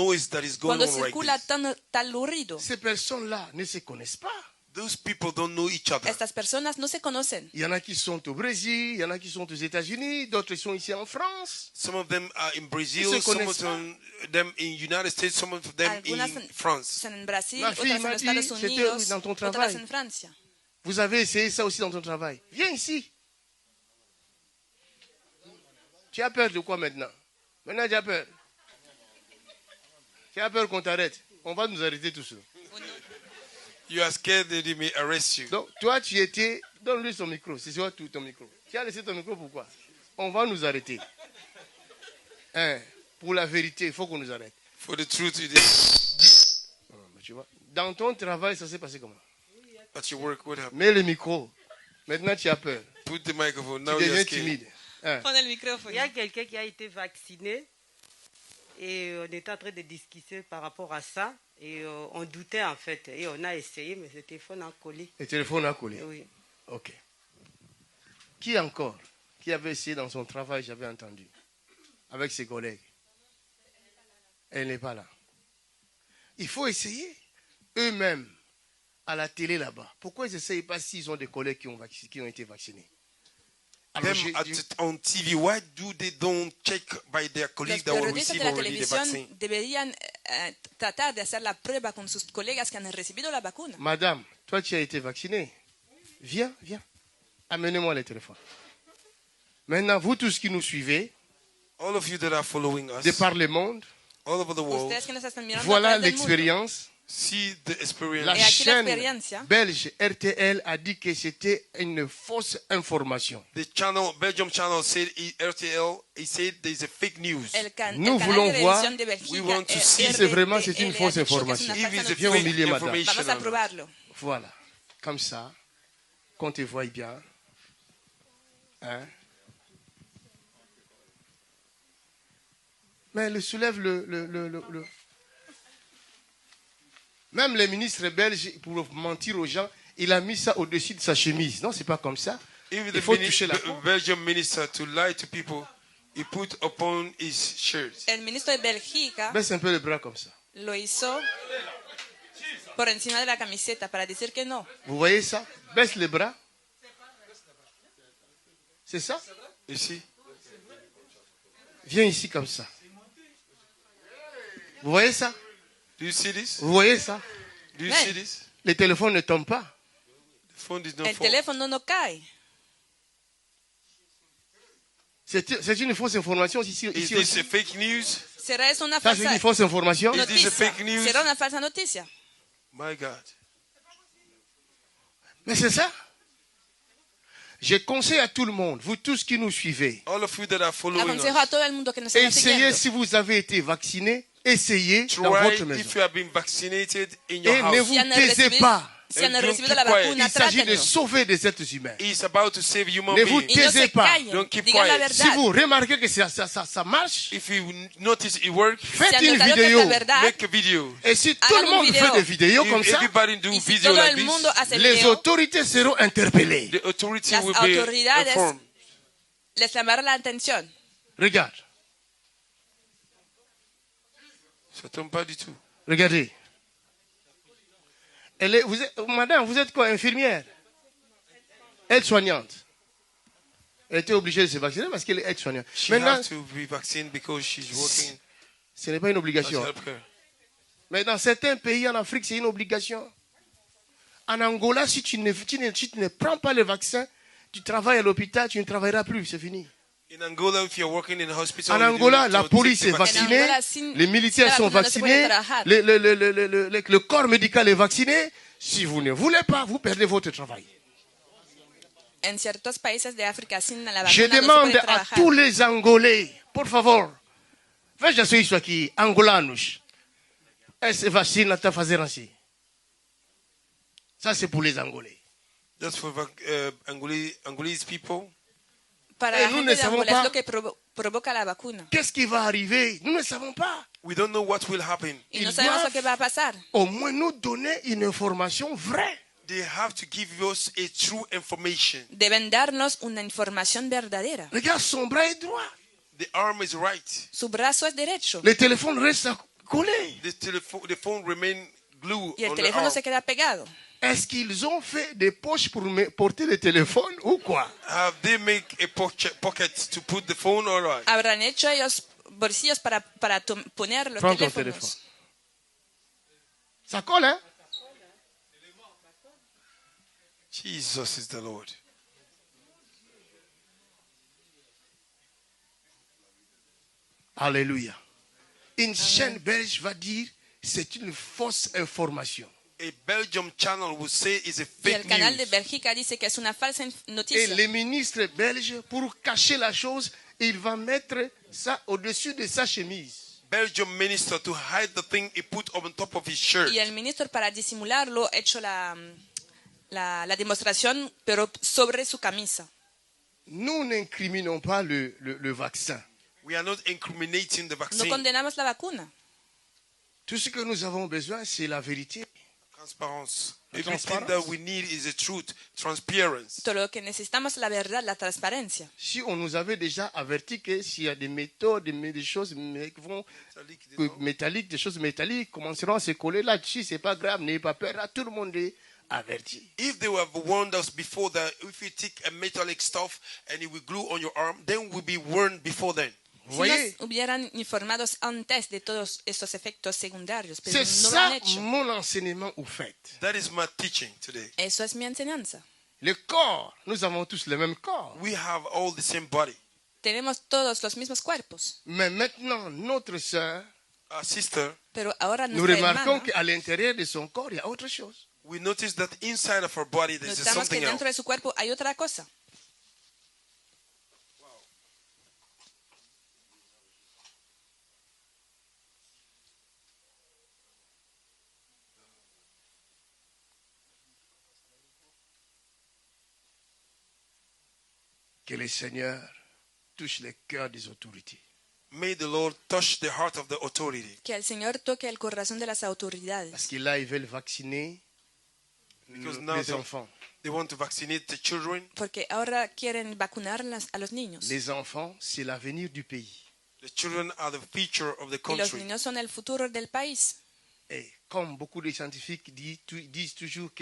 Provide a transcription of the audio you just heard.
noise that is going Cuando on right circula there. tal ruido, Ces personnes-là ne se connaissent pas. Those people don't know each other. estas personas no se conocen. Il y en a qui sont au Brésil, il y en a qui sont aux États-Unis, d'autres sont ici en France. Some of them are in Brazil, Ils se some of connaissent them in United States, some of them Algunas in France. están en Brasil, Ma fille otras en m'a los dit, Estados c'était Unidos, dans ton otras travail. en Francia. Vous avez essayé ça aussi dans ton travail. Viens ici. Tu as peur de quoi maintenant? Maintenant, tu as peur. Tu as peur qu'on t'arrête. On va nous arrêter tous. You are scared that they may arrest you. Donc, toi, tu étais... Donne-lui son micro. C'est toi tout ton micro. Tu as laissé ton micro, pourquoi? On va nous arrêter. Hein? Pour la vérité, il faut qu'on nous arrête. For the truth, it is. Tu vois? Dans ton travail, ça s'est passé comment? At your work, what happened? Mets le micro. Maintenant, tu as peur. Put the microphone. Tu Now you're deviens scared. timide. Hein? Pon el micrófono. Il y a quelqu'un qui a été vacciné et on était en train de discuter par rapport à ça et on doutait en fait et on a essayé mais le téléphone a collé. Le téléphone a collé. Oui. Ok. Qui encore? Qui avait essayé dans son travail, j'avais entendu, avec ses collègues? Elle n'est pas là. Il faut essayer eux-mêmes à la télé là-bas. Pourquoi ils n'essayent pas s'ils ont des collègues qui ont été vaccinés? Alors, Them on TV, why do they don't check by their colleagues that will Los receive periodistas de la already the televisión vaccine? deberían tratar de hacer la prueba con sus colegas que han recibido la vacuna. Madame, toi tu as été vaccinée. Viens, viens. Amenez-moi le téléphone. Maintenant, vous tous qui nous suivez, All of you that are following de us, par le monde, all over the world, Ustedes que nos están mirando a voilà través del mundo. l'expérience. see the experience. La Et aquí la chaîne experiencia. belge RTL a dit que c'était une fausse information. The channel, Belgium channel said, RTL, he said there's a fake news. Nous el voulons canal de voir televisión de Bélgica, we want to see si c'est vraiment c'est une RTL, fausse ha dicho que es information. una If it's a falsa Viens au fake milieu, madame. information. Vamos a probarlo. Voilà. Comme ça, qu'on te voie bien. Hein? Mais le soulève le... Même les ministres belges, pour mentir aux gens, il a mis ça au-dessus de sa chemise. Non, c'est pas comme ça. Even Il the faut toucher la peau. Belgian minister, to lie to people, he put upon his shirt. El ministro de Bélgica Baisse un peu le bras comme ça. lo hizo por encima de la camiseta para decir que no. Vous voyez ça? Baisse les bras. C'est ça? You see? Viens ici comme ça. Vous voyez ça? Do you see this? Vous voyez ça? Do you Ouais. see this? Les téléphones ne tombent pas. The phone is not El fall. teléfono no cae. C'est une fausse information ici, Is ici this aussi. a fake news? ¿Será eso una Ça, c'est falsa une fausse information. Is this a noticia? fake news? ¿Será una falsa noticia? My God. Mais c'est ça. Je conseille à tout le monde, vous tous qui nous suivez, All of you that are following Aconsejo a us, todo el mundo que nos está essayez siguiendo. si vous avez été vacciné, essayez dans try votre maison. if you have been vaccinated in your Et ne house. vous Si han taisez recibido- pas. si han Don't recibido keep la quiet. vacuna, Il s'agit de trátenlo. sauver des êtres humains. He's about to save human Ne vous beings. Y no taisez se pas. callen, Don't keep digan la quiet. Si verdad. vous remarquez que ça marche, If you notice it works, faites Si han une notado que vidéo. es verdad, make a video. Et si tout Hagan le un monde vidéo. fait des vidéos comme If ça, everybody do y si video todo like el mundo this, hace les video, autorités seront interpellées. the authority las will be autoridades informed. les llamará la atención. Regarde, Ça tombe pas du tout. regardez. Madame, vous êtes quoi, infirmière? Aide-soignante. Elle était obligée de se vacciner parce qu'elle est aide-soignante. She Maintenant, has to be vaccinated because she's working ce n'est pas une as obligation. a healthcare. Mais dans certains pays en Afrique, c'est une obligation. En Angola, si tu ne prends pas le vaccin, tu travailles à l'hôpital, tu ne travailleras plus, c'est fini. In Angola, if you're working in a hospital, En you Angola, need la to police take est the vaccine. vaccinée, Angola, sin- les militaires sin sont la vacuna no se puede vaccinés, trabajar. le corps médical est vacciné. Si vous ne voulez pas, vous perdez votre travail. En ciertos países de África sin la Je vacuna no se demande puede à trabajar. tous les Angolais, por favor, veja isso aqui, angolanos. Essa vacina está fazendo assim. Ça, c'est pour les Angolais. That's for Angolese people. Para Eh, la nous gente ne de savons Angola pas. es lo que provoca la vacuna. Qu'est-ce qui va arriver? Nous ne savons pas. We don't know what will happen. Y no Ils sabemos lo doivent- que va a pasar. Au moins nous donner une information vraie. They have to give us a true information. Deben darnos una información verdadera. Regarde, son bras est droit. The arm is right. Su brazo es derecho. Le téléphone reste collé. The phone remain glued Y el on the teléfono arm. se queda pegado. Est-ce qu'ils ont fait des poches pour porter le téléphone ou quoi? Have they make a pocket to put the phone or what? Habrán hecho ellos bolsillos para poner los Prends ton teléfonos. téléphone. Ça colle, hein? Jesus is the Lord. Alléluia. Une chaîne belge va dire c'est une fausse information. A Belgium channel will say it's a Y el fake canal de news. Bélgica dice que es una falsa Et noticia. le ministre belge, pour cacher la chose, il va mettre ça au-dessus de sa chemise. Belgium minister, to hide the thing, he put on top of his shirt. Y el ministro, para disimularlo, ha hecho la demostración, pero sobre su camisa. Nous n'incriminons pas le vaccin. We are not incriminating the No vaccine. condenamos la vacuna. Tout ce que nous avons besoin, c'est la vérité. Transparence. La Everything transparence. that we need is the truth. Transparency. Todo lo que necesitamos es la verdad, la transparencia. Si on nous avait déjà averti que s'il y a des méthodes, des choses métalliques, des choses métalliques commenceront à se coller là-dessus, c'est pas grave, n'ayez pas peur. Là, tout le monde est averti. If they have warned us before that, if you take a metallic stuff and it will glue on your arm, then we'll be warned before then. Vous Si voyez? nos hubieran informados antes de todos estos efectos secundarios, pero C'est no lo han ça hecho. mon enseignement au fait. That is my teaching today. Eso es mi enseñanza. Le corps, nous avons tous le même corps. We have all the same body. Tenemos todos los mismos cuerpos, Mais maintenant, notre sœur, Our sister, pero ahora nous nuestra remarquons hermana, qu'à l'intérieur de son corps, il y a autre chose. we notice that inside of her body there's notamos que something else. dentro de su cuerpo hay otra cosa. Que le Seigneur touche les cœurs des autorités. May the Lord touch the heart of the authority. Que el Señor toque el corazón de las autoridades. Parce que là, ils veulent vacciner Because now les enfants. they want to vaccinate the children. Porque ahora quieren vacunar a los niños. Les enfants, c'est l'avenir du pays. The children are the future of the Y los country. niños son el futuro del país. Et comme beaucoup de scientifiques disent toujours que